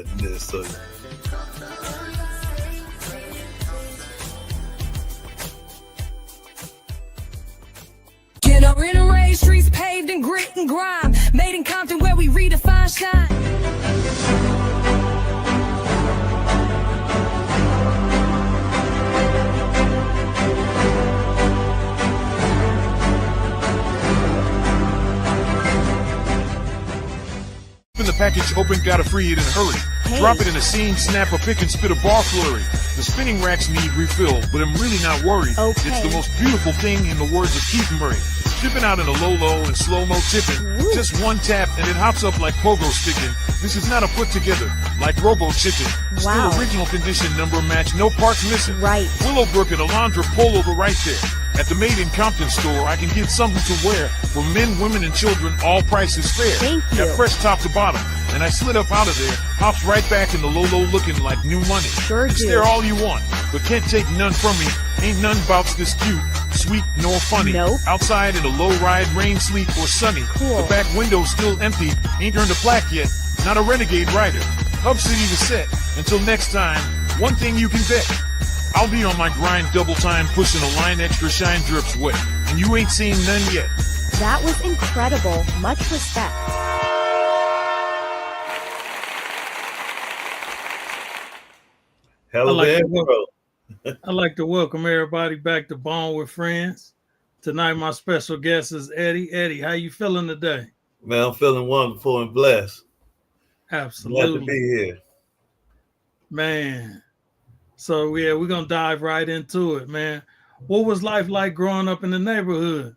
doing this. So in a rain, streets paved in grit and grime, made in Compton where we redefine shine. The package open, gotta free it in a hurry. Hey. Drop it in a seam, snap a pick and spit a bar flurry. The spinning racks need refill, but I'm really not worried. Okay. It's the most beautiful thing in the words of Keith Murray. Dipping out in a low and slow-mo tipping. Ooh. Just one tap and it hops up like pogo sticking. This is not a put together, like Robo Chicken. Wow. Still original condition, number match, no parts missing. Right. Willowbrook and Alondra pull over right there. At the Made in Compton store, I can get something to wear. For men, women, and children, all prices fair. Thank you. Got fresh top to bottom. And I slid up out of there, hopped right back in the low looking like new money. Sure It's do. there all you want, but can't take none from me. Ain't none bouts this cute, sweet, nor funny. Nope. Outside in a low ride, rain, sleet, or sunny. Cool. The back window's still empty, ain't earned a plaque yet. Not a renegade rider. Hub City to set. Until next time, one thing you can bet. I'll be on my grind double time, pushing a line extra shine drips wet. And you ain't seen none yet. That was incredible. Much respect. hell of an intro. I'd like to welcome everybody back to Bone with Friends. Tonight, my special guest is Eddie. Eddie, how you feeling today? Man, I'm feeling wonderful and blessed. Absolutely. Glad to be here. Man. So, yeah, we're going to dive right into it, man. What was life like growing up in the neighborhood?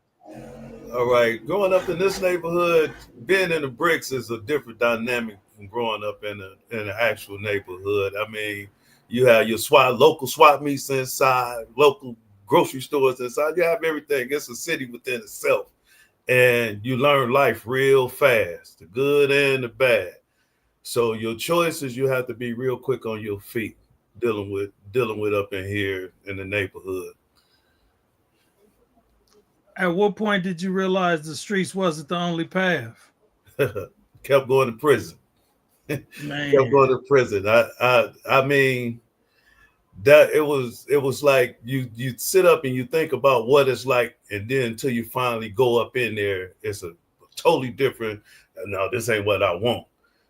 All right, growing up in this neighborhood, being in the bricks is a different dynamic from growing up in an actual neighborhood. I mean, you have your local swap meets inside, local grocery stores inside. You have everything. It's a city within itself. And you learn life real fast, the good and the bad. So your choices, you have to be real quick on your feet dealing with up in here in the neighborhood. At what point did you realize the streets wasn't the only path? Kept going to prison. Man. Kept going to prison. I mean, that it was like you sit up and you think about what it's like, and then until you finally go up in there, it's a totally different. No, this ain't what I want.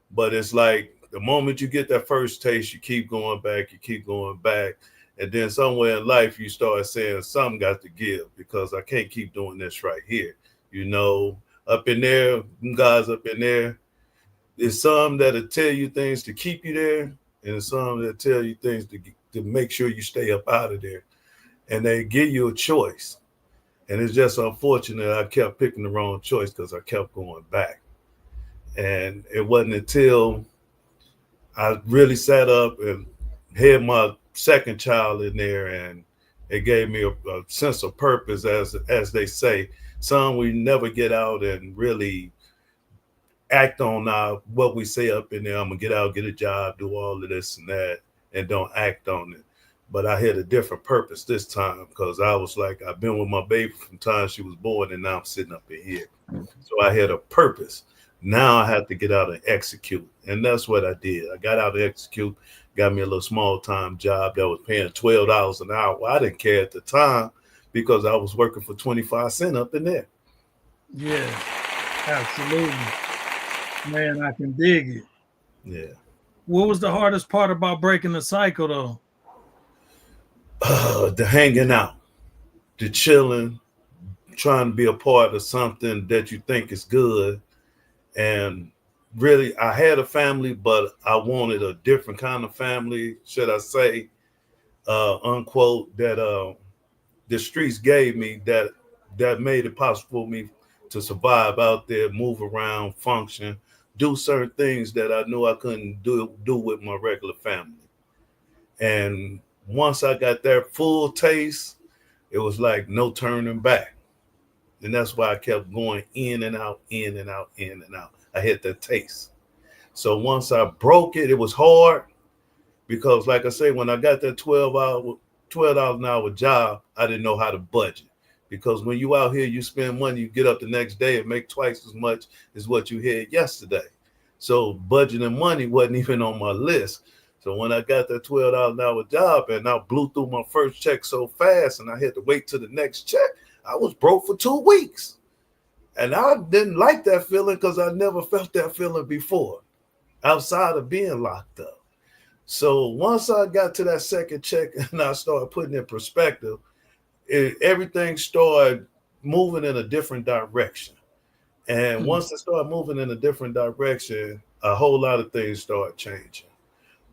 But it's like the moment you get that first taste, you keep going back, and then somewhere in life you start saying something got to give, because I can't keep doing this right here. You know, up in there, guys up in there, there's some that'll tell you things to keep you there, and some that tell you things to make sure you stay up out of there. And they give you a choice. And it's just unfortunate I kept picking the wrong choice because I kept going back. And it wasn't until I really sat up and had my second child in there, and it gave me a sense of purpose, as they say. Some we never get out and really act on what we say up in there. I'm gonna get out, get a job, do all of this and that, and don't act on it. But I had a different purpose this time, because I was like, I've been with my baby from the time she was born, and now I'm sitting up in here. So I had a purpose. Now I have to get out and execute. And that's what I did. I got out and execute, got me a little small time job that was paying $12 an hour. Well, I didn't care at the time because I was working for 25 cents up in there. Yeah, absolutely. Man, I can dig it. Yeah. What was the hardest part about breaking the cycle, though? The hanging out, the chilling, trying to be a part of something that you think is good. And really, I had a family, but I wanted a different kind of family, should I say, unquote, that the streets gave me that made it possible for me to survive out there, move around, function, do certain things that I knew I couldn't do with my regular family. And once I got that full taste, it was like no turning back. And that's why I kept going in and out, in and out, in and out. I had that taste. So once I broke it, it was hard because, like I say, when I got that $12 an hour job, I didn't know how to budget. Because when you out here, you spend money, you get up the next day and make twice as much as what you had yesterday. So budgeting money wasn't even on my list. So when I got that $12 an hour job and I blew through my first check so fast and I had to wait till the next check, I was broke for 2 weeks. And I didn't like that feeling because I never felt that feeling before outside of being locked up. So once I got to that second check and I started putting in perspective, everything started moving in a different direction. And Mm. once it started moving in a different direction, a whole lot of things started changing.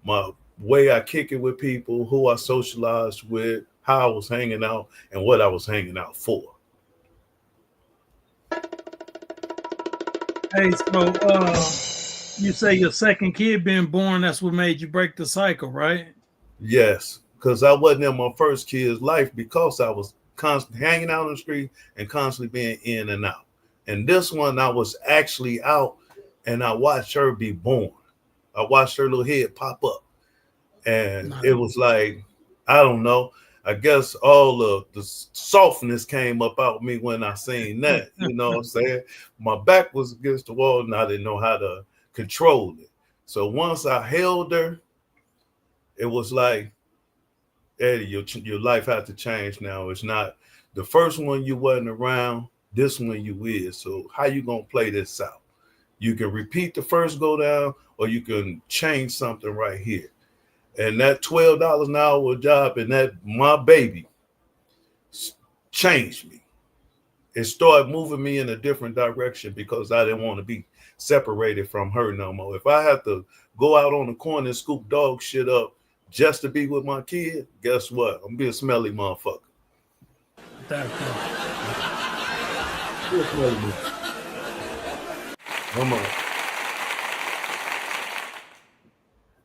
My way I kick it with people, who I socialized with, how I was hanging out, and what I was hanging out for. Hey, so you say your second kid being born, that's what made you break the cycle, right? Yes, because I wasn't in my first kid's life because I was constantly hanging out on the street and constantly being in and out. And this one, I was actually out and I watched her be born. I watched her little head pop up. And Nice. it was like, I don't know. I guess all of the softness came up out of me when I seen that. You know what I'm saying? My back was against the wall and I didn't know how to control it. So once I held her, it was like, Eddie, your life had to change now. It's not the first one you wasn't around. This one you is. So how you gonna play this out? You can repeat the first go down, or you can change something right here. And that $12 an hour job and that my baby changed me. It started moving me in a different direction because I didn't want to be separated from her no more. If I had to go out on the corner and scoop dog shit up just to be with my kid, guess what? I'm gonna be a smelly motherfucker. That part. Be a smelly motherfucker. Come on.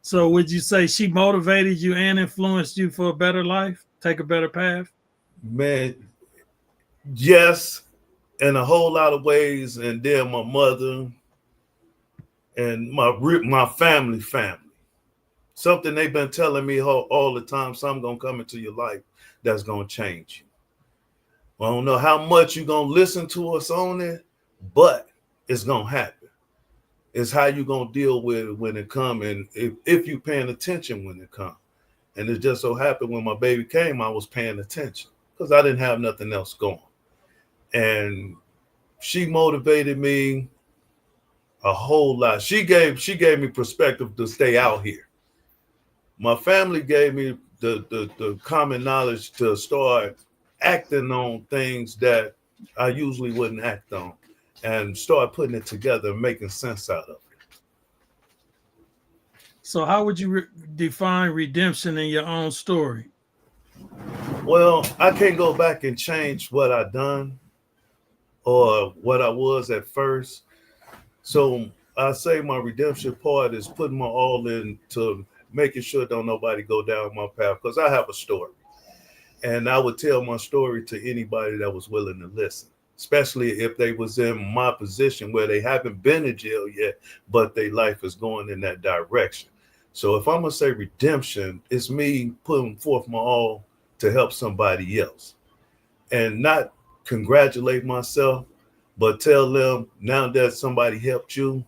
So would you say she motivated you and influenced you for a better life, take a better path? Man, yes, in a whole lot of ways. And then my mother and my family. Something they've been telling me all the time, something gonna come into your life that's gonna change you. I don't know how much you're gonna listen to us on it, but it's gonna happen. It's how you gonna deal with it when it come, and if you paying attention when it come. And it just so happened when my baby came, I was paying attention because I didn't have nothing else going. And she motivated me a whole lot. She gave me perspective to stay out here. My family gave me the common knowledge to start acting on things that I usually wouldn't act on and start putting it together and making sense out of it. So how would you define redemption in your own story? Well, I can't go back and change what I done or what I was at first. So I say my redemption part is putting my all into making sure don't nobody go down my path because I have a story. And I would tell my story to anybody that was willing to listen, especially if they was in my position where they haven't been in jail yet, but their life is going in that direction. So if I'm gonna say redemption, it's me putting forth my all to help somebody else and not congratulate myself, but tell them now that somebody helped you,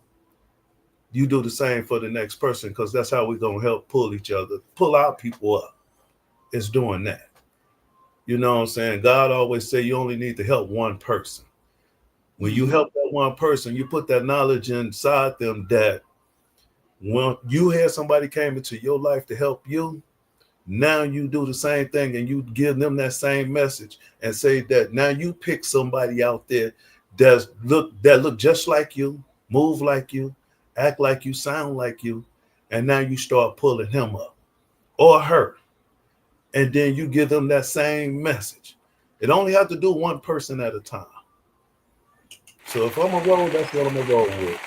you do the same for the next person because that's how we're gonna help pull each other, pull our people up. It's doing that. You know what I'm saying? God always say you only need to help one person. When you Mhm. help that one person, you put that knowledge inside them that when you had somebody came into your life to help you, now you do the same thing and you give them that same message and say that now you pick somebody out there that look just like you, move like you, act like you, sound like you, and now you start pulling him up or her, and then you give them that same message. It only have to do one person at a time. So if I'm a roll, that's what I'm gonna roll with.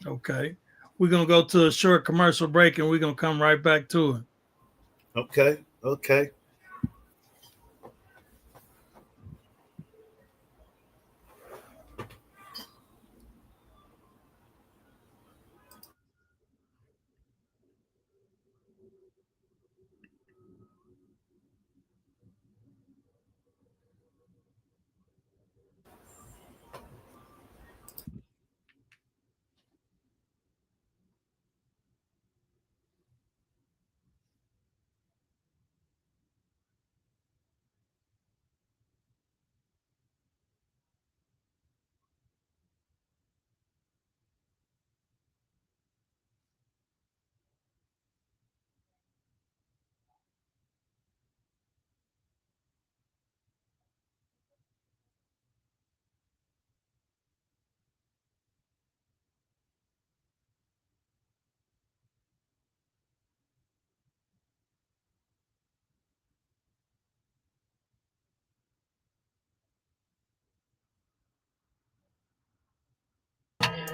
Okay. We're gonna go to a short commercial break and we're gonna come right back to it. Okay, okay.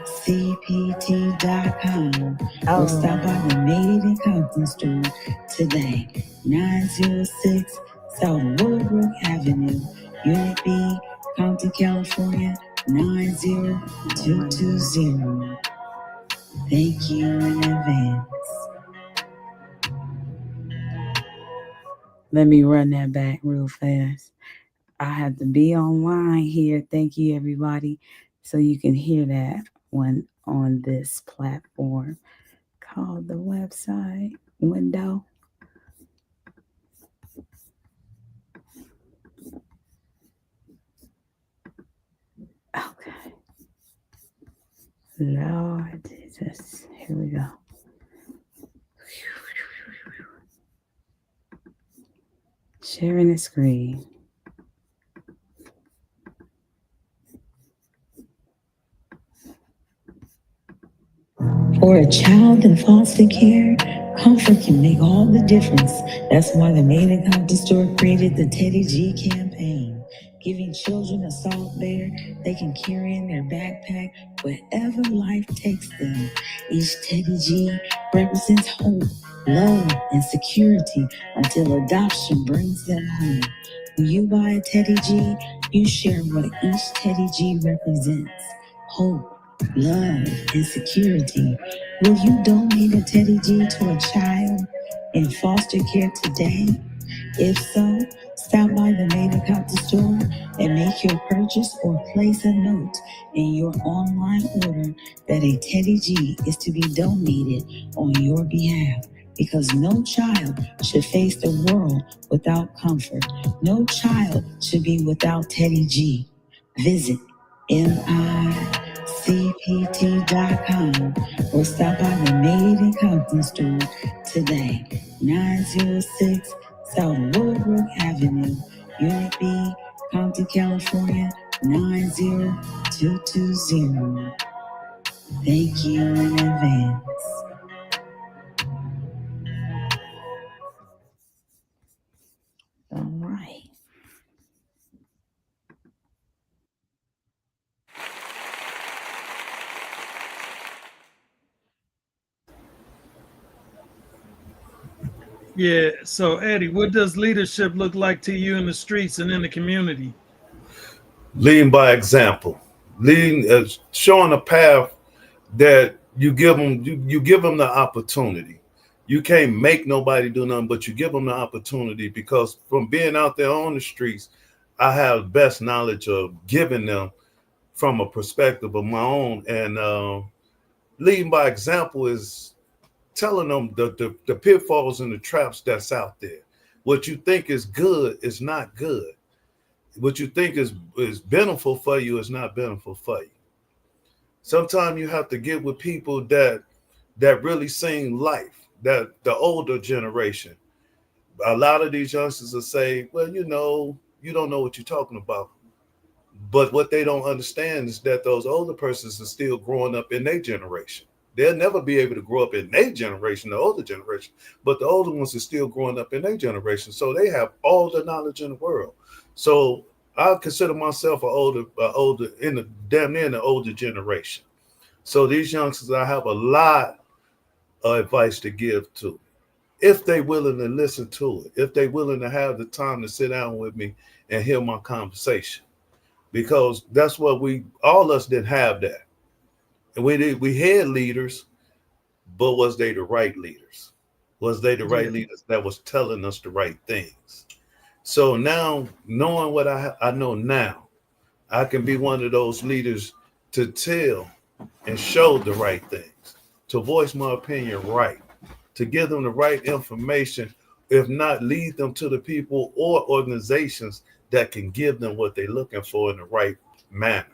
cpt.com or stop by the Made in Compton store today. 906 South Woodbrook Avenue, Unit B, Compton, California, 90220. Thank you in advance. Let me run that back real fast. I have to be online here. Thank you, everybody. So you can hear that when on this platform called the website window. Okay. Lord Jesus. Here we go. Sharing the screen. For a child in foster care, comfort can make all the difference. That's why the Made in Compton store created the Teddy G campaign, giving children a soft bear they can carry in their backpack wherever life takes them. Each Teddy G represents hope, love, and security until adoption brings them home. When you buy a Teddy G, you share what each Teddy G represents: hope, love, and security. Will you donate a Teddy G to a child in foster care today? If so, stop by the Made in Compton store and make your purchase or place a note in your online order that a Teddy G is to be donated on your behalf. Because no child should face the world without comfort. No child should be without Teddy G. Visit MICPT.com or stop by the Made in Compton store today. 906 South Woodbrook Avenue, Unit B, Compton, California, 90220. Thank you in advance. All right. Yeah. So, Eddie, what does leadership look like to you in the streets and in the community? Leading by example, leading, showing a path that you give them the opportunity. You can't make nobody do nothing, but you give them the opportunity, because from being out there on the streets, I have best knowledge of giving them from a perspective of my own. And leading by example is telling them the pitfalls and the traps that's out there. What you think is good is not good. What you think is beneficial for you is not beneficial for you. Sometimes you have to get with people that really seen life, that the older generation. A lot of these youngsters will say, well, you don't know what you're talking about. But what they don't understand is that those older persons are still growing up in their generation. They'll never be able to grow up in their generation, the older generation, but the older ones are still growing up in their generation. So they have all the knowledge in the world. So I consider myself older in the damn near the older generation. So these youngsters, I have a lot of advice to give to, if they willing to listen to it, if they willing to have the time to sit down with me and hear my conversation, because that's what all us didn't have that. And we had leaders, but was they the right leaders? Was they the right leaders that was telling us the right things? So now, knowing what I know now, I can be one of those leaders to tell and show the right things, to voice my opinion right, to give them the right information, if not lead them to the people or organizations that can give them what they're looking for in the right manner.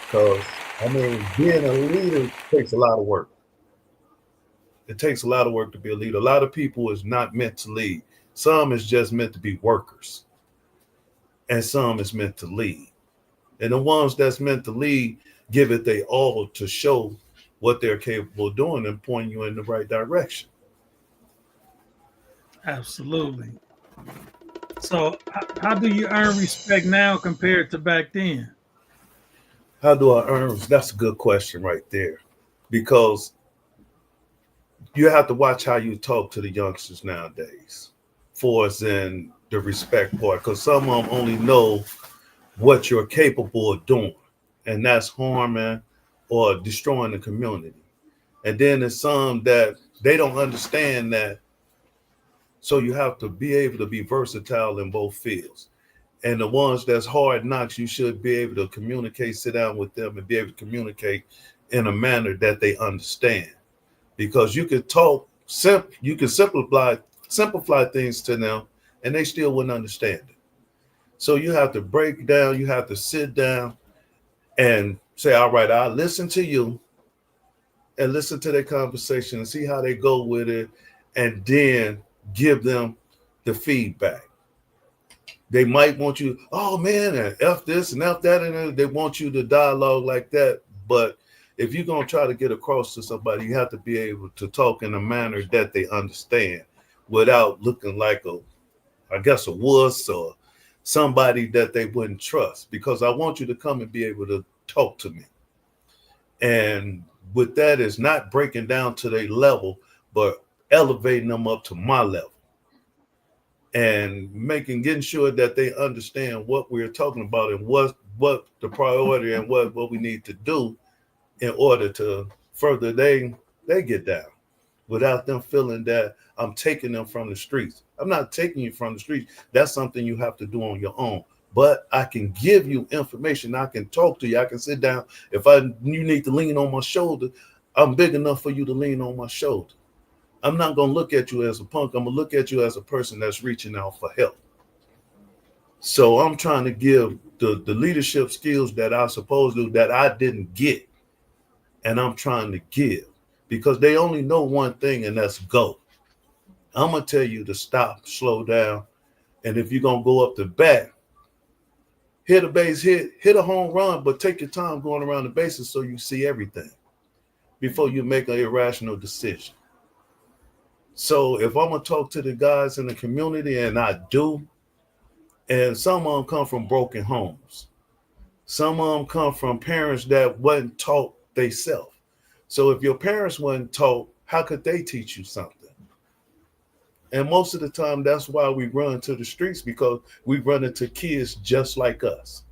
Because, being a leader takes a lot of work. It takes a lot of work to be a leader. A lot of people is not meant to lead. Some is just meant to be workers, and some is meant to lead. And the ones that's meant to lead give it they all to show what they're capable of doing and point you in the right direction. Absolutely. So, how do you earn respect now compared to back then? How do I earn? That's a good question right there, because you have to watch how you talk to the youngsters nowadays, for us in the respect part, because some of them only know what you're capable of doing, and that's harming or destroying the community. And then there's some that they don't understand that, so you have to be able to be versatile in both fields. And the ones that's hard knocks, you should be able to communicate, sit down with them and be able to communicate in a manner that they understand. Because you could talk, you can simplify things to them, and they still wouldn't understand it. So you have to break down, you have to sit down and say, all right, I'll listen to you and listen to their conversation and see how they go with it, and then give them the feedback. They might want you, oh man, and F this and F that, and they want you to dialogue like that. But if you're going to try to get across to somebody, you have to be able to talk in a manner that they understand without looking like I guess, a wuss or somebody that they wouldn't trust. Because I want you to come and be able to talk to me. And with that is not breaking down to their level, but elevating them up to my level, and getting sure that they understand what we're talking about and what the priority and what we need to do in order to further they get down, without them feeling that I'm taking them from the streets. I'm not taking you from the streets. That's something you have to do on your own. But I can give you information. I can talk to you. I can sit down. If you need to lean on my shoulder, I'm big enough for you to lean on my shoulder. I'm not going to look at you as a punk. I'm going to look at you as a person that's reaching out for help. So I'm trying to give the leadership skills that I supposed to, that I didn't get. And I'm trying to give, because they only know one thing, and that's go. I'm going to tell you to stop, slow down. And if you're going to go up the bat, hit a base hit, hit a home run, but take your time going around the bases so you see everything before you make an irrational decision. So if I'm going to talk to the guys in the community, and I do, and some of them come from broken homes. Some of them come from parents that wasn't taught themselves. So if your parents weren't taught, how could they teach you something? And most of the time, that's why we run to the streets, because we run into kids just like us.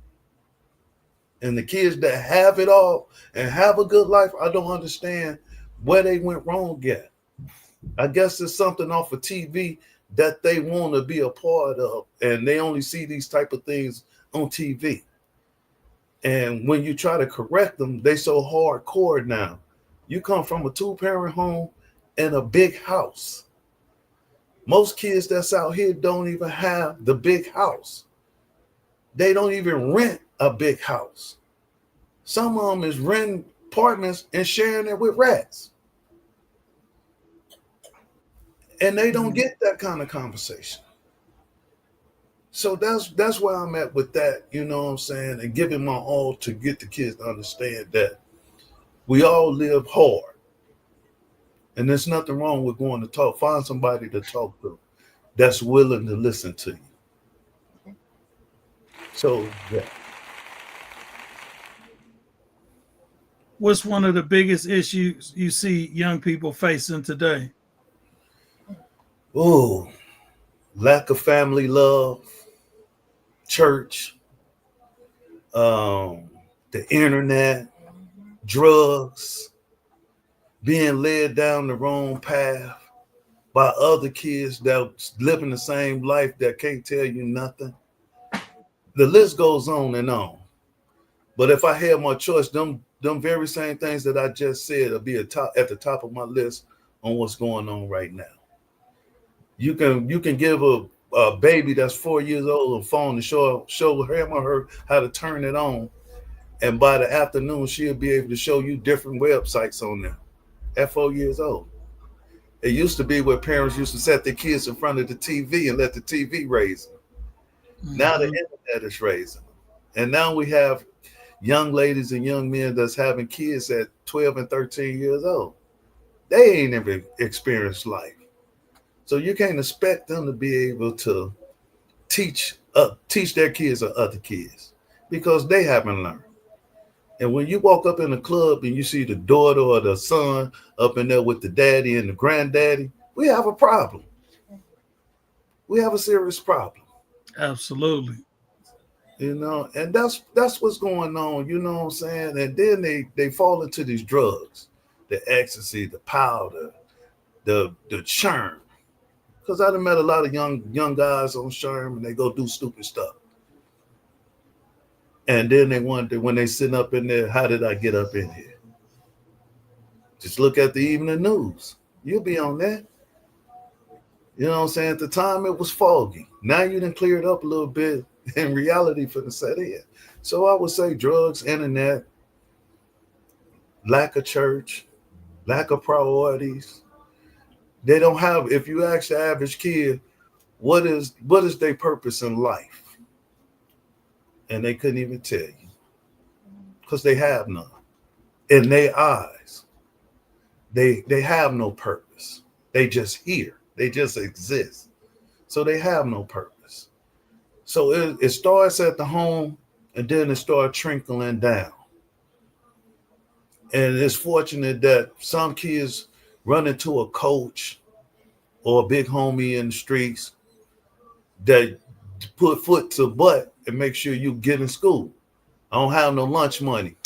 And the kids that have it all and have a good life, I don't understand where they went wrong at. I guess it's something off of TV that they want to be a part of, and they only see these type of things on TV. And when you try to correct them, they so hardcore now. You come from a 2-parent home and a big house. Most kids that's out here don't even have the big house. They don't even rent a big house. Some of them is renting apartments and sharing it with rats. And they don't get that kind of conversation. So that's where I'm at with that, you know what I'm saying? And giving my all to get the kids to understand that we all live hard. And there's nothing wrong with going to talk. Find somebody to talk to that's willing to listen to you. So, yeah. What's one of the biggest issues you see young people facing today? Oh, lack of family love, church, the internet, drugs, being led down the wrong path by other kids that live in the same life that can't tell you nothing. The list goes on and on. But if I had my choice, them very same things that I just said will be at the top of my list on what's going on right now. You can give a baby that's 4 years old a phone and show him or her how to turn it on, and by the afternoon she'll be able to show you different websites on there at 4 years old. It used to be where parents used to set their kids in front of the TV and let the TV raise them. Mm-hmm. Now the internet is raising them. And now we have young ladies and young men that's having kids at 12 and 13 years old. They ain't ever experienced life. So you can't expect them to be able to teach their kids or other kids, because they haven't learned. And when you walk up in the club and you see the daughter or the son up in there with the daddy and the granddaddy, we have a problem. We have a serious problem. Absolutely. And that's what's going on, you know what I'm saying? And then they fall into these drugs, the ecstasy, the powder, the churn. Because I done met a lot of young guys on Sherm and they go do stupid stuff. And then they wonder when they sitting up in there, how did I get up in here? Just look at the evening news. You'll be on that. You know what I'm saying? At the time it was foggy. Now you done cleared up a little bit and reality for the set in. So I would say drugs, internet, lack of church, lack of priorities. They don't have, if you ask the average kid, what is their purpose in life? And they couldn't even tell you. Because they have none. In their eyes, they have no purpose. They just here. They just exist. So they have no purpose. So it starts at the home and then it starts trickling down. And it's fortunate that some kids run into a coach or a big homie in the streets that put foot to butt and make sure you get in school. I don't have no lunch money.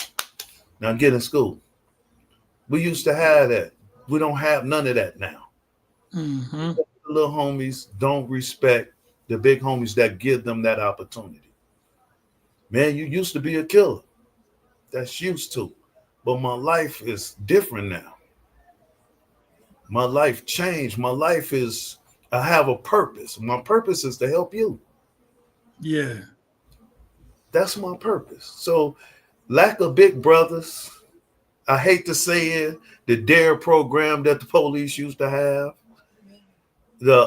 Now get in school. We used to have that. We don't have none of that now. Mm-hmm. The little homies don't respect the big homies that give them that opportunity. Man, you used to be a killer. That's used to. But my life is different now. My life changed. My life is, I have a purpose. My purpose is to help you. Yeah. That's my purpose. So lack of big brothers. I hate to say it, the DARE program that the police used to have, the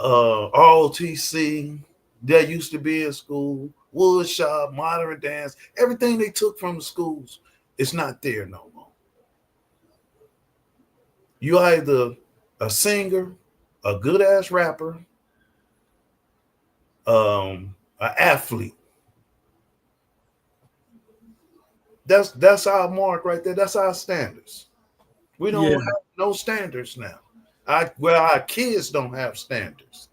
ROTC that used to be in school, wood shop, modern dance, everything they took from the schools, it's not there no more. You either a singer, a good ass rapper, an athlete. That's our mark right there. That's our standards. We don't have no standards now. Our kids don't have standards.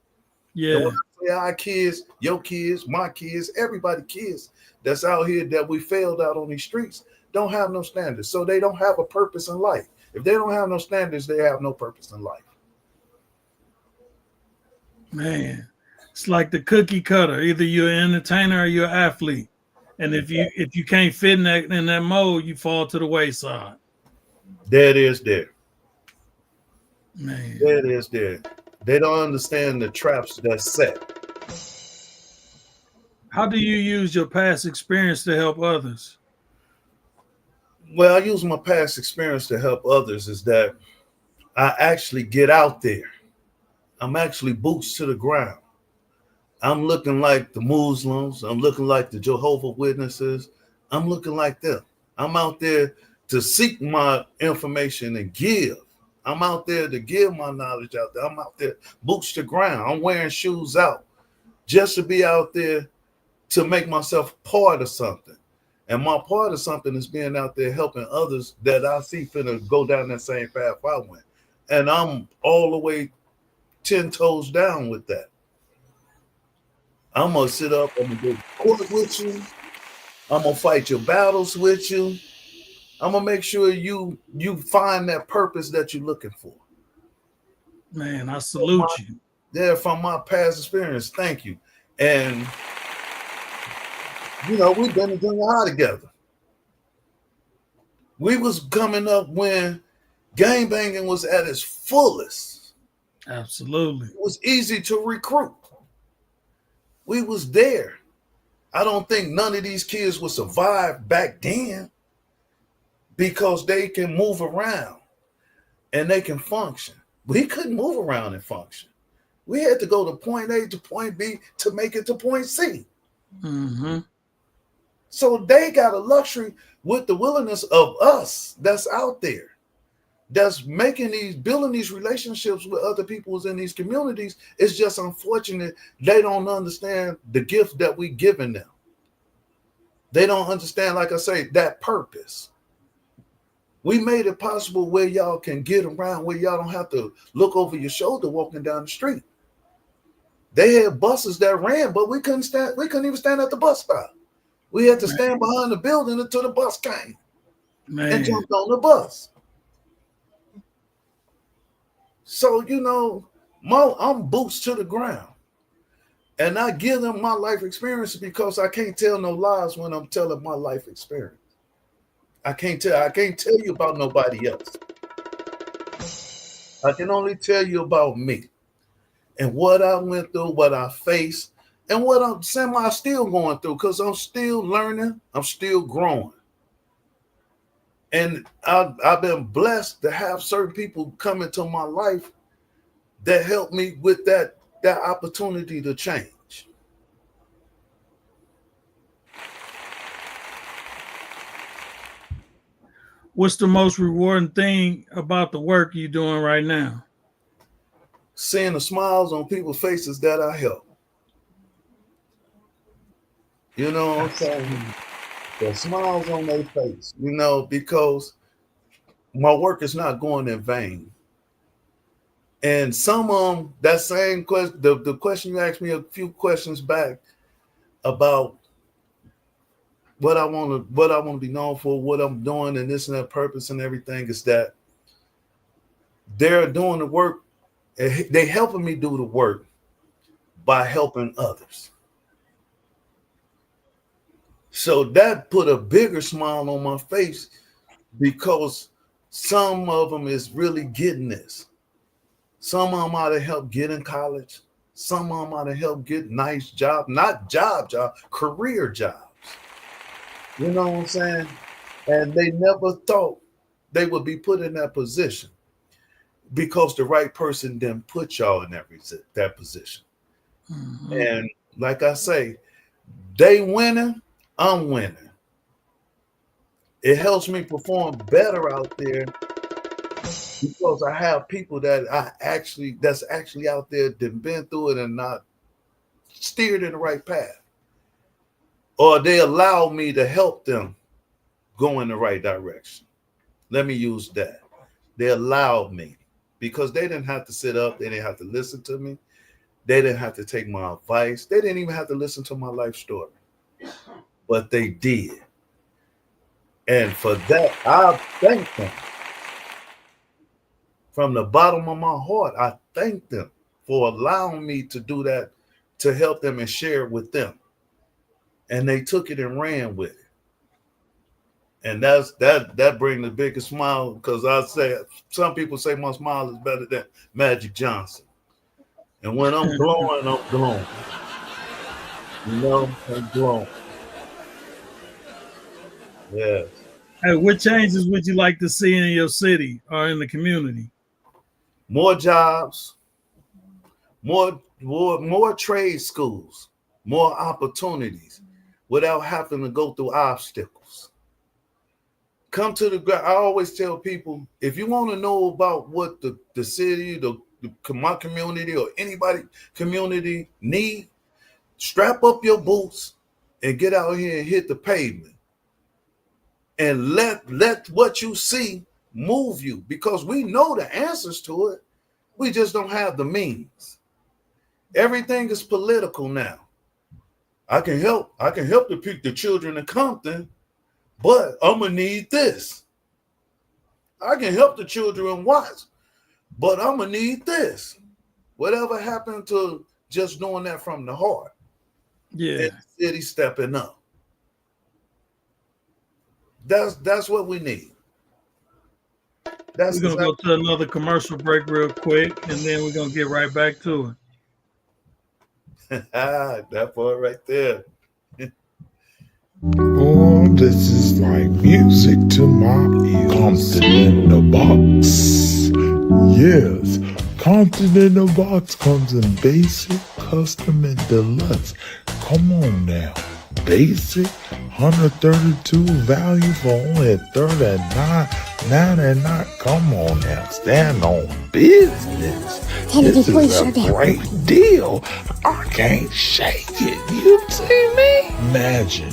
Yeah. And when I say our kids, your kids, my kids, everybody kids that's out here that we failed out on these streets don't have no standards. So they don't have a purpose in life. If they don't have no standards, they have no purpose in life. Man, it's like the cookie cutter. Either you're an entertainer or you're an athlete. And if you can't fit in that mold, you fall to the wayside. There it is there. Man. There it is there. They don't understand the traps that's set. How do you use your past experience to help others? Well, I use my past experience to help others is that I actually get out there. I'm actually boots to the ground. I'm looking like the Muslims. I'm looking like the Jehovah's Witnesses. I'm looking like them. I'm out there to seek my information and give. I'm out there to give my knowledge out there. I'm out there boots to ground. I'm wearing shoes out just to be out there to make myself part of something. And my part of something is being out there helping others that I see finna go down that same path I went. And I'm all the way 10 toes down with that. I'm gonna sit up, I'm gonna go to court with you. I'm gonna fight your battles with you. I'm gonna make sure you find that purpose that you're looking for. Man, I salute you. Yeah, from my past experience, thank you. And we've been in junior high together. We was coming up when gang banging was at its fullest. Absolutely. It was easy to recruit. We was there. I don't think none of these kids would survive back then because they can move around and they can function. We couldn't move around and function. We had to go to point A to point B to make it to point C. Mm-hmm. So they got a luxury with the willingness of us that's out there, that's building these relationships with other people in these communities. It's just unfortunate they don't understand the gift that we giving them. They don't understand, like I say, that purpose. We made it possible where y'all can get around, where y'all don't have to look over your shoulder walking down the street. They had buses that ran, but we couldn't stand. We couldn't even stand at the bus stop. We had to stand behind the building until the bus came and jumped on the bus. So, you know, I'm boots to the ground. And I give them my life experience because I can't tell no lies when I'm telling my life experience. I can't tell you about nobody else. I can only tell you about me and what I went through, what I faced, and what I'm semi still going through, because I'm still learning, I'm still growing. And I've been blessed to have certain people come into my life that help me with that opportunity to change. What's the most rewarding thing about the work you're doing right now? Seeing the smiles on people's faces that I help. You know what I'm saying? The smiles on their face, you know, because my work is not going in vain. And some of them, that same question, the question you asked me a few questions back about what I want to be known for, what I'm doing, and this and that purpose and everything, is that they're doing the work. They helping me do the work by helping others. So that put a bigger smile on my face, because some of them is really getting this. Some of them ought to help get in college. Some of them ought to help get nice job, not job, career jobs. You know what I'm saying? And they never thought they would be put in that position because the right person didn't put y'all in that position. Mm-hmm. And like I say, they winning, I'm winning. It helps me perform better out there because I have people that's actually out there that been through it and not steered in the right path. Or they allow me to help them go in the right direction. Let me use that. They allowed me, because they didn't have to sit up. They didn't have to listen to me. They didn't have to take my advice. They didn't even have to listen to my life story. But they did. And for that, I thank them. From the bottom of my heart, I thank them for allowing me to do that, to help them and share it with them. And they took it and ran with it. And that brings the biggest smile, because I say, some people say my smile is better than Magic Johnson. And when I'm glowing, I'm glowing. You know, I'm glowing. Yes. Hey, what changes would you like to see in your city or in the community? More jobs, more trade schools, more opportunities without having to go through obstacles. Come to the ground. I always tell people, if you want to know about what the city, my community, or anybody community need, strap up your boots and get out here and hit the pavement. And let what you see move you, because we know the answers to it. We just don't have the means. Everything is political now. I can help the children in Compton, but I'm gonna need this. I can help the children in Watts, but I'm gonna need this. Whatever happened to just doing that from the heart? Yeah, and the city stepping up. That's what we need. We're gonna go to another commercial break real quick, and then we're gonna get right back to it. That part right there. Oh, this is like music to my ears. Compton in the box. Yes, Compton in the box comes in basic, custom, and deluxe. Come on now. Basic, 132 value for only $39.99. Come on now, stand on business. This is a great deal. I can't shake it. You see me? Imagine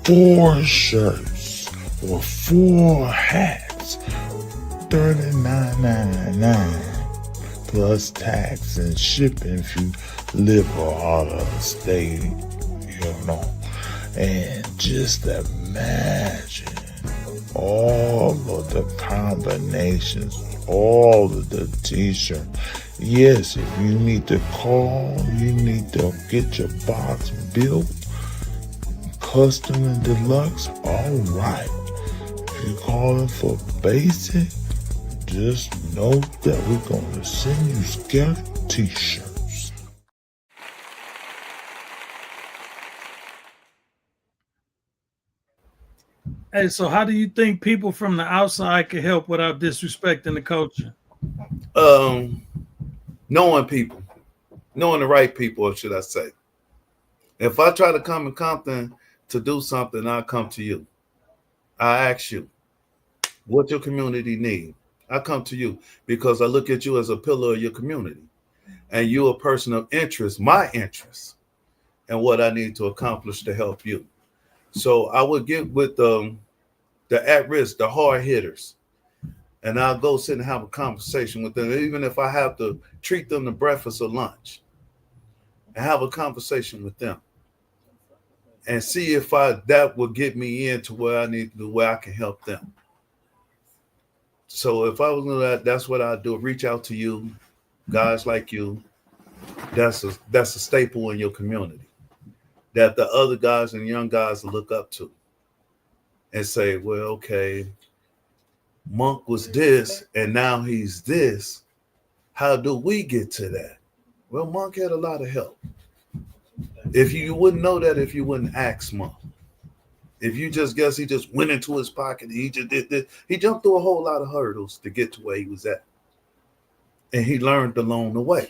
4 shirts or 4 hats $39.99 plus tax and shipping if you live out of the state, And just imagine all of the combinations, all of the t-shirts. Yes, if you need to call, you need to get your box built, custom and deluxe, all right. If you're calling for basic, just know that we're going to send you scheduled t-shirts. Hey, so how do you think people from the outside can help without disrespecting the culture? Knowing people, knowing the right people, or should I say. If I try to come in Compton to do something, I'll come to you. I ask you, what your community need? I come to you because I look at you as a pillar of your community. And you're a person of interest, my interest, and what I need to accomplish to help you. So I would get with the at-risk, the hard hitters, and I'll go sit and have a conversation with them, even if I have to treat them to breakfast or lunch, and have a conversation with them, and see if that will get me into where I need to do, where I can help them. So if I was doing that, that's what I do. Reach out to you, guys like you. That's a staple in your community that the other guys and young guys will look up to and say, well, okay, Monk was this and now he's this. How do we get to that? Well, Monk had a lot of help. If you wouldn't know that if you wouldn't ask Monk. If you just guess he just went into his pocket and he just did this, he jumped through a whole lot of hurdles to get to where he was at. And he learned along the way.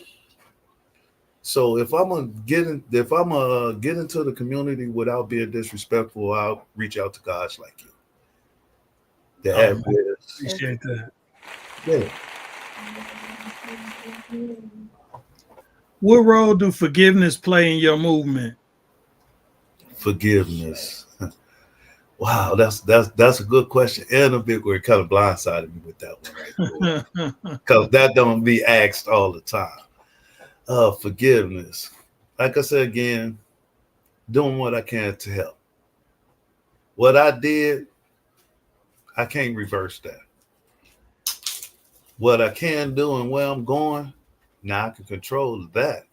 So if I'm gonna get into the community without being disrespectful, I'll reach out to guys like you. Appreciate that. Yeah. What role do forgiveness play in your movement? Forgiveness. Wow, that's a good question and a big word. Kind of blindsided me with that one, right? Because that don't be asked all the time. Forgiveness. Like I said again, doing what I can to help. What I did, I can't reverse that. What I can do and where I'm going, now I can control that.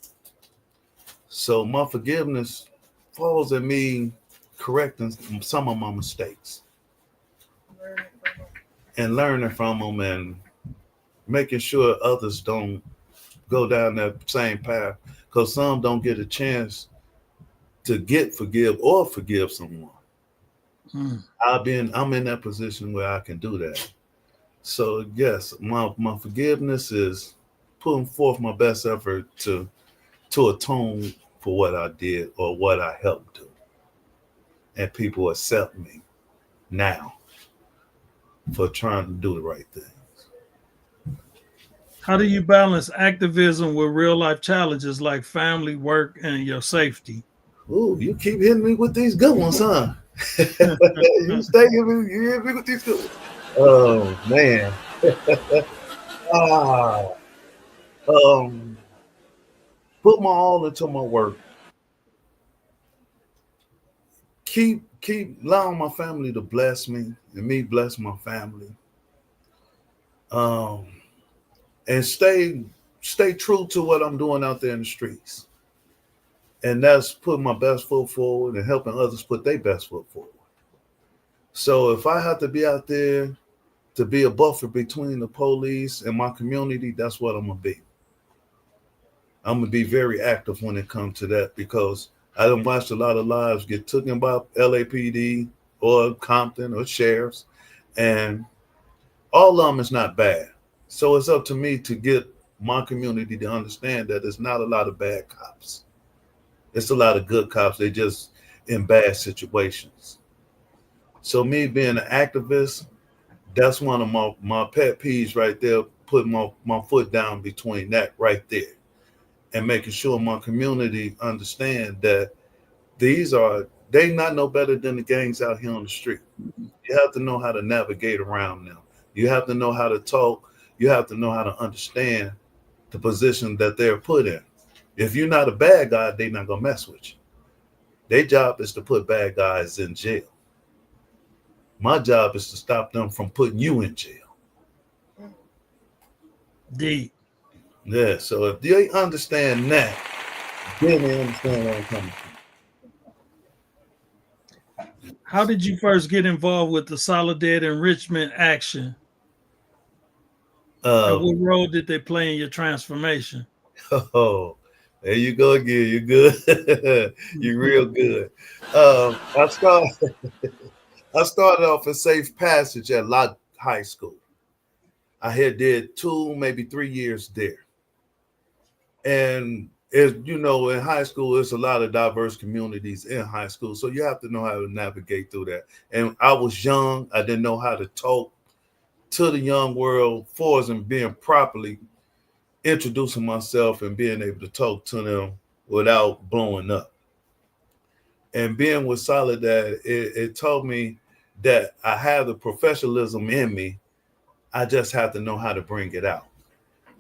So my forgiveness falls in me correcting some of my mistakes and learning from them and making sure others don't go down that same path, because some don't get a chance to forgive someone. I'm in that position where I can do that. So yes, my forgiveness is putting forth my best effort to atone for what I did or what I helped do. And people accept me now for trying to do the right thing. How do you balance activism with real life challenges like family, work, and your safety? Ooh, you keep hitting me with these good ones, huh? You hit me with these good ones. Oh man. Put my all into my work. Keep allowing my family to bless me and me bless my family. And stay true to what I'm doing out there in the streets. And that's putting my best foot forward and helping others put their best foot forward. So if I have to be out there to be a buffer between the police and my community, that's what I'm going to be. I'm going to be very active when it comes to that, because I done watched a lot of lives get taken by LAPD or Compton or sheriffs, and all of them is not bad. So it's up to me to get my community to understand that there's not a lot of bad cops. It's a lot of good cops. They just in bad situations. So me being an activist, that's one of my pet peeves right there, putting my foot down between that right there and making sure my community understand that they not no better than the gangs out here on the street. You have to know how to navigate around them You have to know how to talk. You have to know how to understand the position that they're put in. If you're not a bad guy, they're not gonna mess with you. Their job is to put bad guys in jail. My job is to stop them from putting you in jail. Deep. Yeah. So if they understand that, then they understand where I'm coming How did you first get involved with the Solidarity Enrichment Action? And from. what role did they play in your transformation? Oh, there you go again. You're good. You're real good. I started. I started off a safe passage at Locke High School. I had did 2, maybe 3 years there, and in high school, there's a lot of diverse communities in high school, so you have to know how to navigate through that. And I was young; I didn't know how to talk to the young world for us and being properly introducing myself and being able to talk to them without blowing up. And being with Solidad, it taught me that I have the professionalism in me. I just have to know how to bring it out.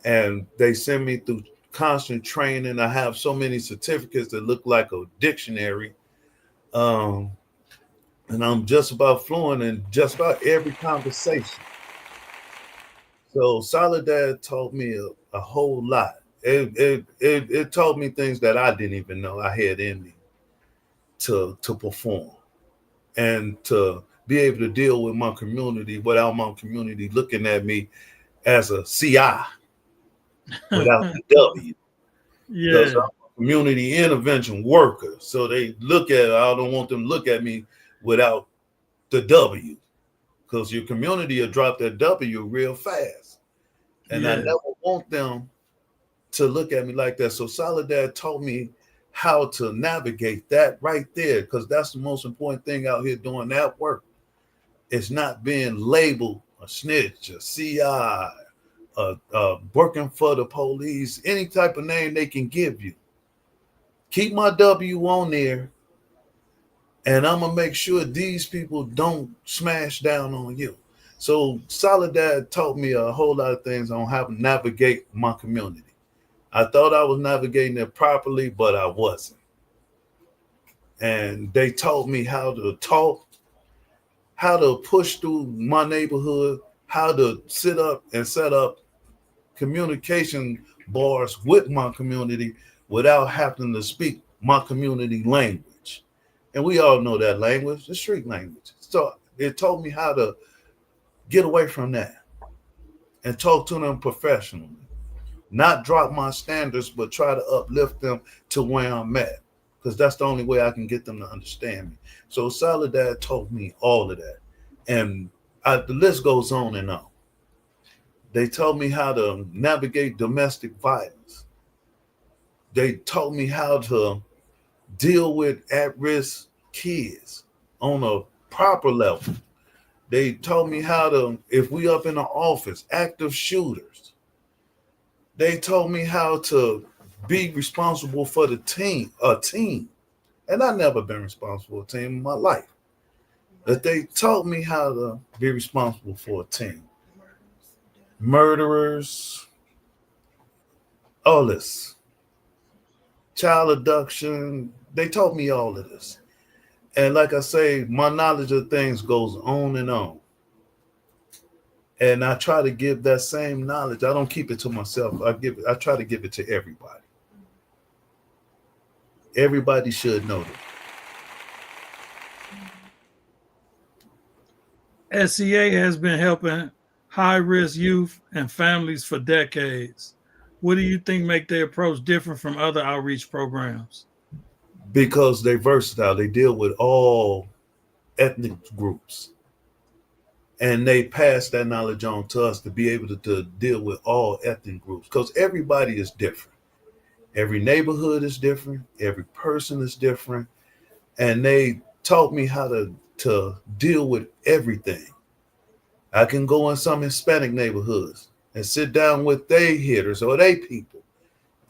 And they send me through constant training. I have so many certificates that look like a dictionary. Um, and I'm just about fluent in just about every conversation. So Soledad taught me a whole lot. It taught me things that I didn't even know I had in me to perform and to be able to deal with my community without my community looking at me as a CI without the W. Because Yeah. I'm a community intervention worker. So they look at I don't want them to look at me without the W. Because your community will drop that W real fast. And I Yeah. never want them to look at me like that. So Soledad taught me how to navigate that right there, because that's the most important thing out here doing that work. It's not being labeled a snitch, a CI, working for the police, any type of name they can give you. Keep my W on there, and I'm gonna make sure these people don't smash down on you. So Soledad taught me a whole lot of things on how to navigate my community. I thought I was navigating it properly, but I wasn't. And they taught me how to talk, how to push through my neighborhood, how to sit up and set up communication bars with my community without having to speak my community language. And we all know that language, the street language. So it taught me how to get away from that and talk to them professionally. Not drop my standards, but try to uplift them to where I'm at, because that's the only way I can get them to understand me. So Soledad taught me all of that, and the list goes on and on. They taught me how to navigate domestic violence. They taught me how to deal with at-risk kids on a proper level. They taught me how to, if we up in the office, active shooters. They told me how to be responsible for the team, a team. And I never been responsible for a team in my life. But they taught me how to be responsible for a team. Murderers, all this. Child abduction. They taught me all of this. And like I say, my knowledge of things goes on and on. And I try to give that same knowledge. I don't keep it to myself. I try to give it to everybody. Everybody should know that. SEA has been helping high-risk youth and families for decades. What do you think make their approach different from other outreach programs? because they're versatile. They deal with all ethnic groups. And they pass that knowledge on to us to be able to deal with all ethnic groups, because everybody is different. Every neighborhood is different. Every person is different. And they taught me how to deal with everything. I can go in some Hispanic neighborhoods and sit down with they hitters or they people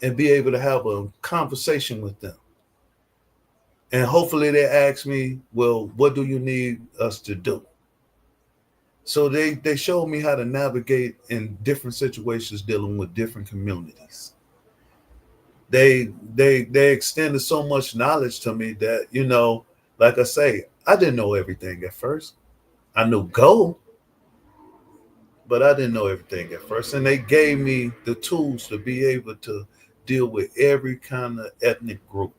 and be able to have a conversation with them. And hopefully they ask me, well, what do you need us to do? So they showed me how to navigate in different situations dealing with different communities. They extended so much knowledge to me that, like I say, I didn't know everything at first. I knew go, but I didn't know everything at first. And they gave me the tools to be able to deal with every kind of ethnic group.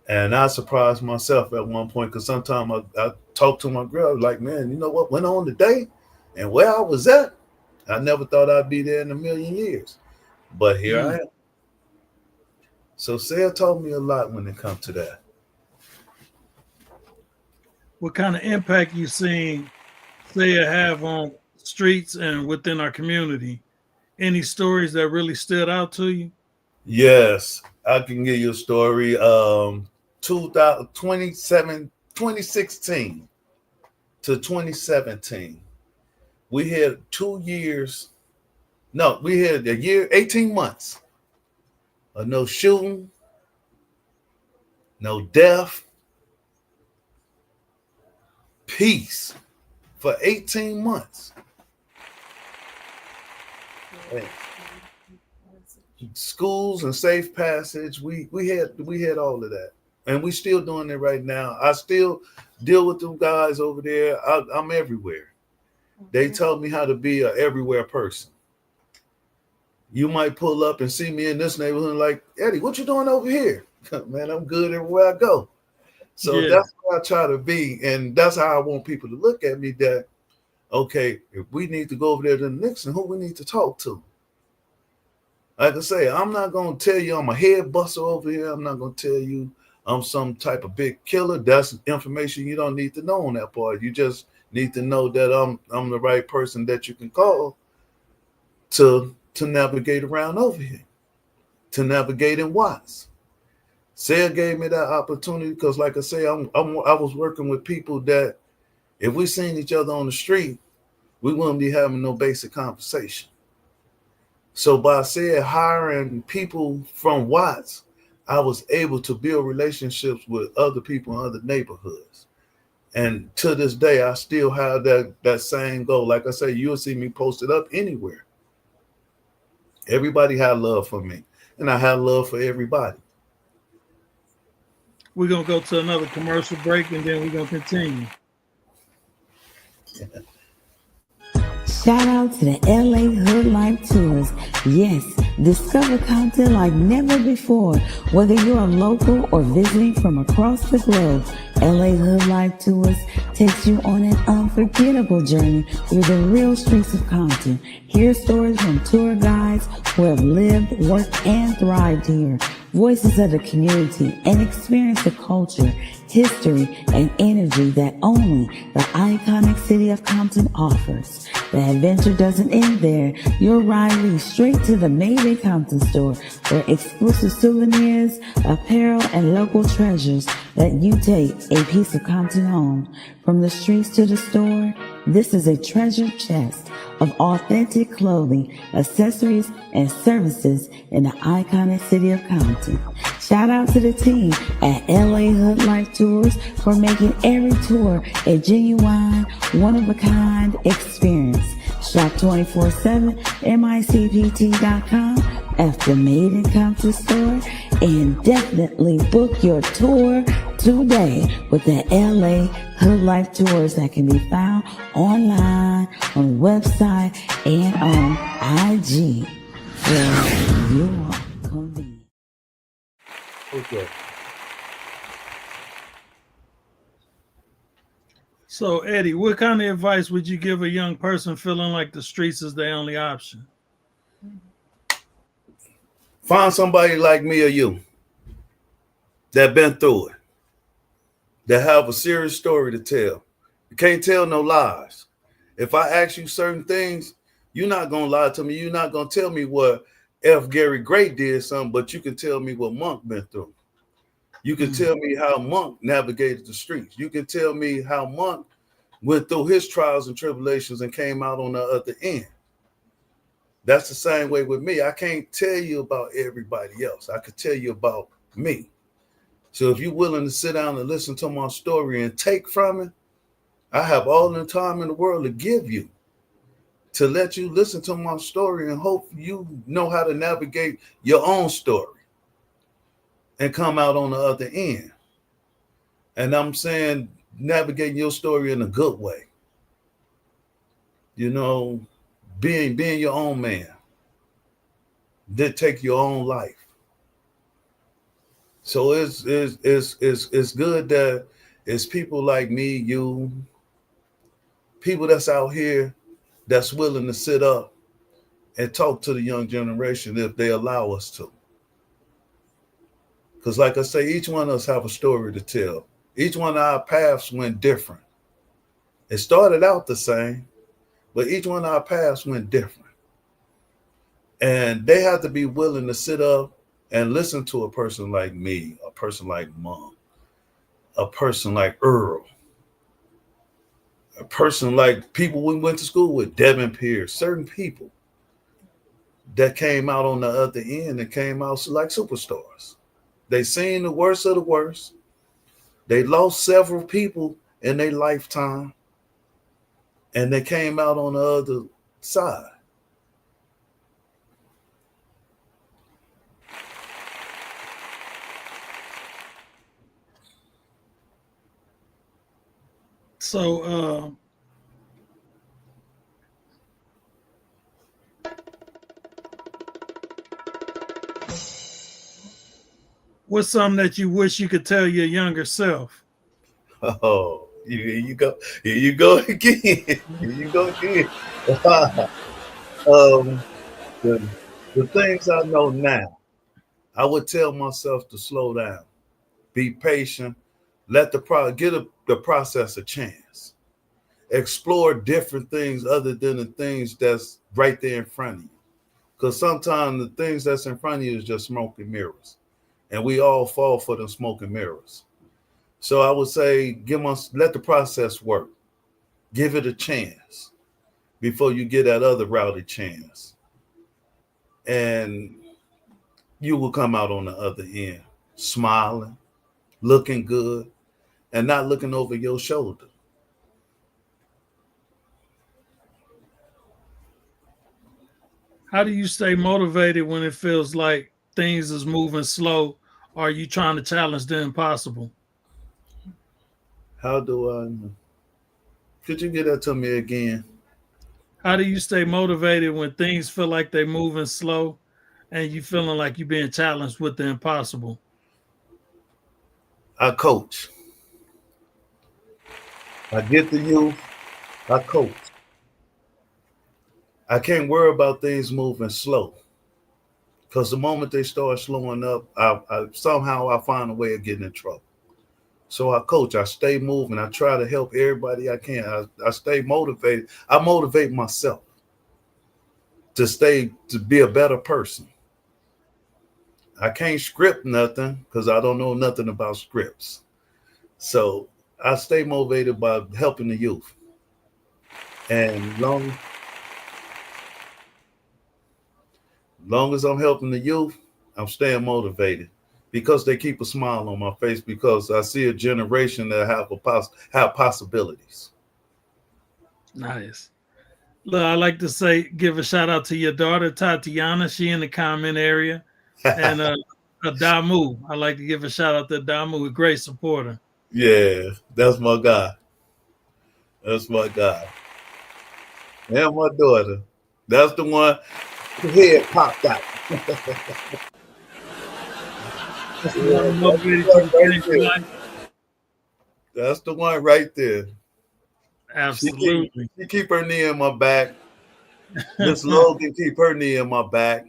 And I surprised myself at one point because sometimes I talked to my girl, like, man, you know what went on today and where I was at? I never thought I'd be there in a million years. But here I am. So Sarah told me a lot when it comes to that. What kind of impact you seen Saya have on streets and within our community? Any stories that really stood out to you? Yes, I can give you a story. 2016 to 2017. We had 2 years. No, we had a year, 18 months of no shooting, no death, peace for 18 months. And schools and safe passage. We had all of that. And we still doing it right now. I still deal with them guys over there. I'm everywhere. They taught me how to be an everywhere person. You might pull up and see me in this neighborhood like, Eddie, what you doing over here? Man, I'm good everywhere I go. So that's what I try to be. And that's how I want people to look at me that, okay, if we need to go over there to the Nixon, who we need to talk to? Like I say, I'm not going to tell you I'm a head buster over here. I'm not going to tell you I'm some type of big killer. That's information you don't need to know on that part. You just need to know that I'm the right person that you can call to navigate around over here, to navigate in Watts. Sarah gave me that opportunity because, like I say, I was working with people that if we seen each other on the street, we wouldn't be having no basic conversation. So by Sarah hiring people from Watts, I was able to build relationships with other people in other neighborhoods. And to this day, I still have that same goal. Like I say, you'll see me posted up anywhere. Everybody had love for me, and I had love for everybody. We're going to go to another commercial break, and then we're going to continue. Shout out to the LA Hood Life Tours. Yes, discover Compton like never before. Whether you're a local or visiting from across the globe, LA Hood Life Tours takes you on an unforgettable journey through the real streets of Compton. Hear stories from tour guides who have lived, worked, and thrived here. Voices of the community, and experience the culture, history, and energy that only the iconic city of Compton offers. The adventure doesn't end there. Your ride leads straight to the Made in Compton store, where exclusive souvenirs, apparel, and local treasures let you take a piece of Compton home. From the streets to the store, this is a treasure chest of authentic clothing, accessories, and services in the iconic city of Compton. Shout out to the team at LA Hood Life Tours for making every tour a genuine, one-of-a-kind experience. Shop 24/7, micpt.com, at the Made in Compton store, and definitely book your tour today with the LA Hood Life Tours that can be found online, on the website, and on IG, where you are convenient. Okay. So, Eddie, what kind of advice would you give a young person feeling like the streets is their only option? Find somebody like me or you that been through it, that have a serious story to tell. You can't tell no lies. If I ask you certain things, you're not going to lie to me. You're not going to tell me what F. Gary Gray did something, but you can tell me what Monk been through. You can tell me how Monk navigated the streets. You can tell me how Monk went through his trials and tribulations and came out on the other end. That's the same way with me. I can't tell you about everybody else. I could tell you about me. So if you're willing to sit down and listen to my story and take from it, I have all the time in the world to give you, to let you listen to my story and hope you know how to navigate your own story and come out on the other end. And I'm saying navigating your story in a good way. You know, being your own man. Then take your own life. So it's good that it's people like me, you, people that's out here that's willing to sit up and talk to the young generation if they allow us to. Because like I say, each one of us have a story to tell. Each one of our paths went different. It started out the same, but each one of our paths went different. And they have to be willing to sit up and listen to a person like me, a person like Mom, a person like Earl, a person like people we went to school with, Devin Pierce, certain people that came out on the other end and came out like superstars. They seen the worst of the worst. They lost several people in their lifetime, and they came out on the other side. So, what's something that you wish you could tell your younger self? Oh, here you go. Here you go again. Here you go again. um, the, the things I know now, I would tell myself to slow down, be patient, let the process a chance, explore different things other than the things that's right there in front of you. Because sometimes the things that's in front of you is just smoke and mirrors, and we all fall for the smoke and mirrors. So I would say, let the process work. Give it a chance before you get that other rowdy chance, and you will come out on the other end smiling, looking good, and not looking over your shoulder. How do you stay motivated when it feels like things is moving slow? Or are you trying to challenge the impossible? How do I? Could you get that to me again? How do you stay motivated when things feel like they're moving slow and you feeling like you're being challenged with the impossible? I coach. I get the youth. I coach. I can't worry about things moving slow, because the moment they start slowing up, I find a way of getting in trouble. So I coach. I stay moving. I try to help everybody I can. I stay motivated. I motivate myself to be a better person. I can't script nothing because I don't know nothing about scripts. So I stay motivated by helping the youth. And long as I'm helping the youth, I'm staying motivated because they keep a smile on my face, because I see a generation that have possibilities. Nice. Look, I like to say, give a shout out to your daughter, Tatiana. She in the comment area. And Damu. I like to give a shout out to Damu, a great supporter. Yeah, that's my guy. That's my guy. And my daughter. That's the one whose head popped out. That's the one Yeah, who that's the motivated you one to right change your there. life. That's the one right there. She keep Absolutely. she keep her knee in my back. Miss Logan keep her knee in my back.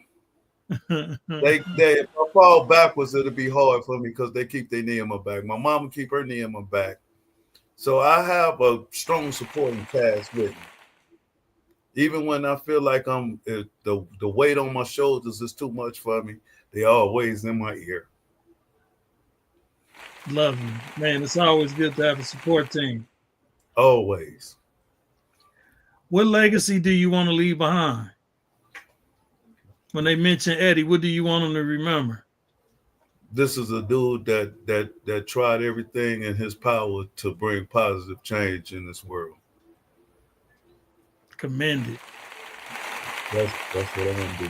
They if I fall backwards, it'll be hard for me because they keep their knee in my back. My mama keep her knee in my back. So I have a strong supporting cast with me. Even when I feel like the weight on my shoulders is too much for me, they always in my ear. Love you. Man, it's always good to have a support team. Always. What legacy do you want to leave behind? When they mention Eddie, what do you want them to remember? this is a dude that tried everything in his power to bring positive change in this world. Commended. That's what I'm gonna do.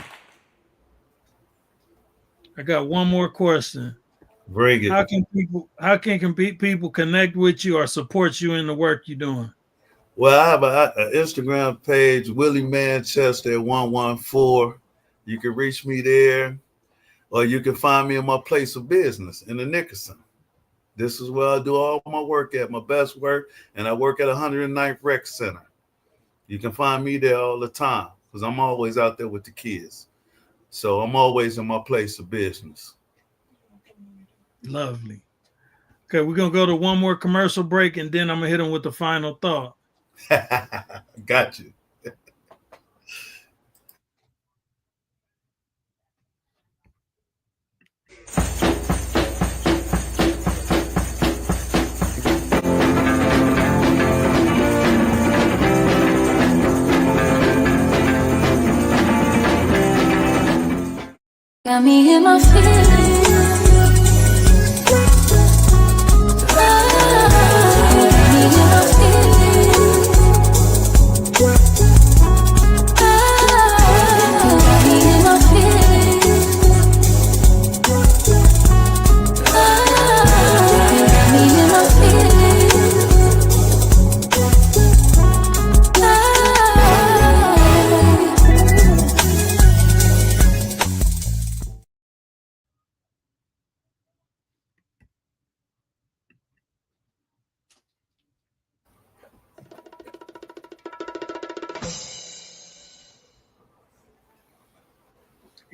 I got one more question. Bring it. How can people connect with you or support you in the work you're doing? Well, I have an Instagram page, Willie Manchester 114. You can reach me there, or you can find me in my place of business in the Nickerson. This is where I do all my work at, my best work, and I work at 109th Rec Center. You can find me there all the time because I'm always out there with the kids. So I'm always in my place of business. Lovely. Okay, we're going to go to one more commercial break, and then I'm going to hit them with the final thought. Got you. Got me in my feelings.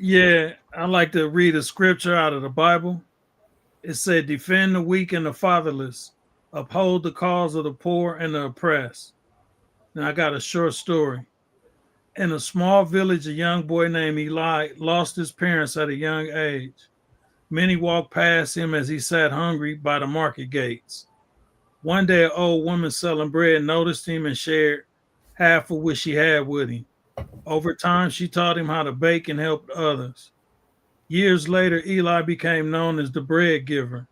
Yeah, I like to read a scripture out of the Bible. It said, defend the weak and the fatherless, uphold the cause of the poor and the oppressed. Now, I got a short story. In a small village, a young boy named Eli lost his parents at a young age. Many walked past him as he sat hungry by the market gates. One day, an old woman selling bread noticed him and shared half of what she had with him. Over time, she taught him how to bake and helped others. Years later, Eli became known as the bread giver,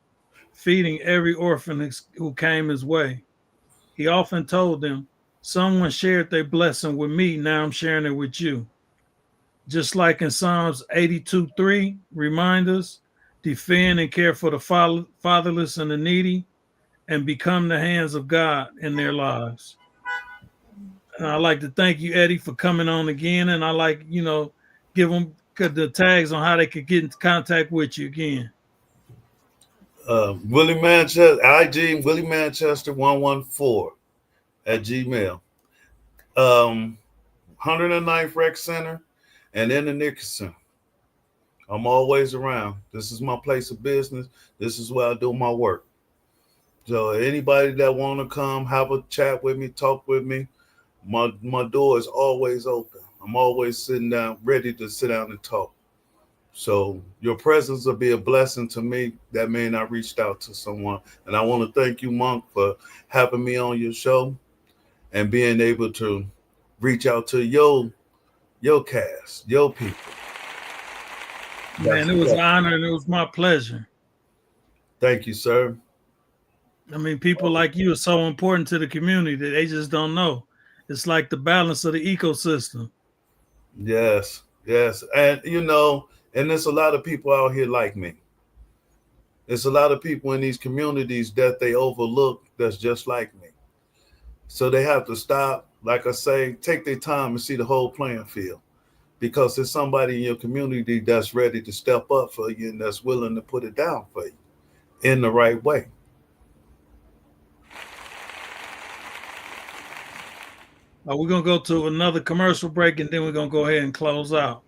feeding every orphan who came his way. He often told them, someone shared their blessing with me, now I'm sharing it with you. Just like in Psalms 82:3, remind us, defend and care for the fatherless and the needy, and become the hands of God in their lives. And I'd like to thank you, Eddie, for coming on again. And I like, give them the tags on how they could get in contact with you again. Willie Manchester, IG Willie Manchester 114 at Gmail. 109th Rec Center and in the Nickerson. I'm always around. This is my place of business. This is where I do my work. So anybody that want to come have a chat with me, talk with me, my door is always open. I'm always sitting down, ready to sit down and talk. So your presence will be a blessing to me. That means I reached out to someone. And I want to thank you, Monk, for having me on your show and being able to reach out to your cast, your people. Man, it was an honor and it was my pleasure. Thank you, sir. I mean, people like you are so important to the community that they just don't know. It's like the balance of the ecosystem. Yes. And, and there's a lot of people out here like me. There's a lot of people in these communities that they overlook that's just like me. So they have to stop, like I say, take their time and see the whole playing field. Because there's somebody in your community that's ready to step up for you and that's willing to put it down for you in the right way. We're going to go to another commercial break, and then we're going to go ahead and close out.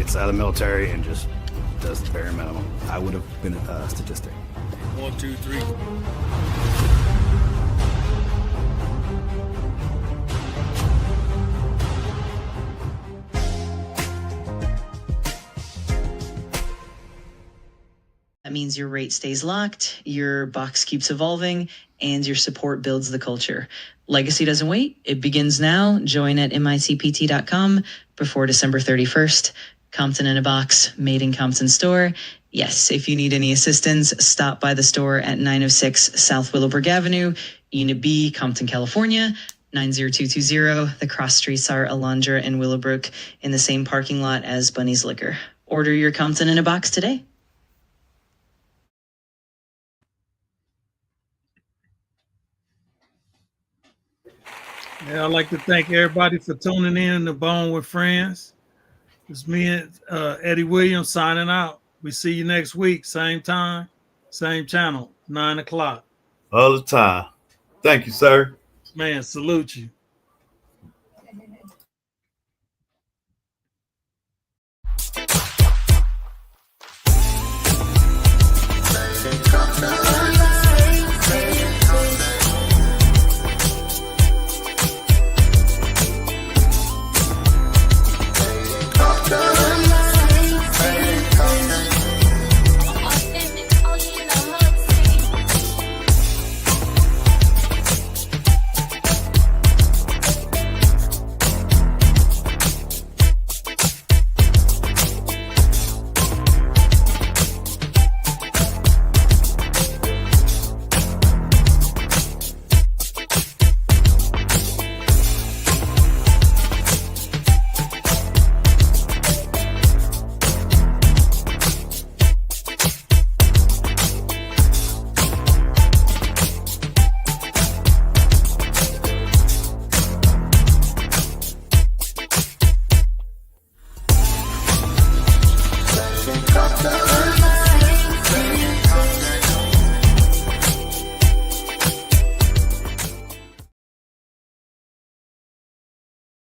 gets out of the military and just does the bare minimum. I would have been a statistic. 1, 2, 3. That means your rate stays locked, your box keeps evolving, and your support builds the culture. Legacy doesn't wait. It begins now. Join at mitpt.com before December 31st. Compton in a box, made in Compton store. Yes, if you need any assistance, stop by the store at 906 South Willowbrook Avenue, Unit B, Compton, California, 90220. The cross streets are Alondra and Willowbrook in the same parking lot as Bunny's Liquor. Order your Compton in a box today. Yeah, I'd like to thank everybody for tuning in to Bone with Friends. It's me and Eddie Williams signing out. We see you next week, same time, same channel, 9 o'clock. All the time. Thank you, sir. Man, salute you.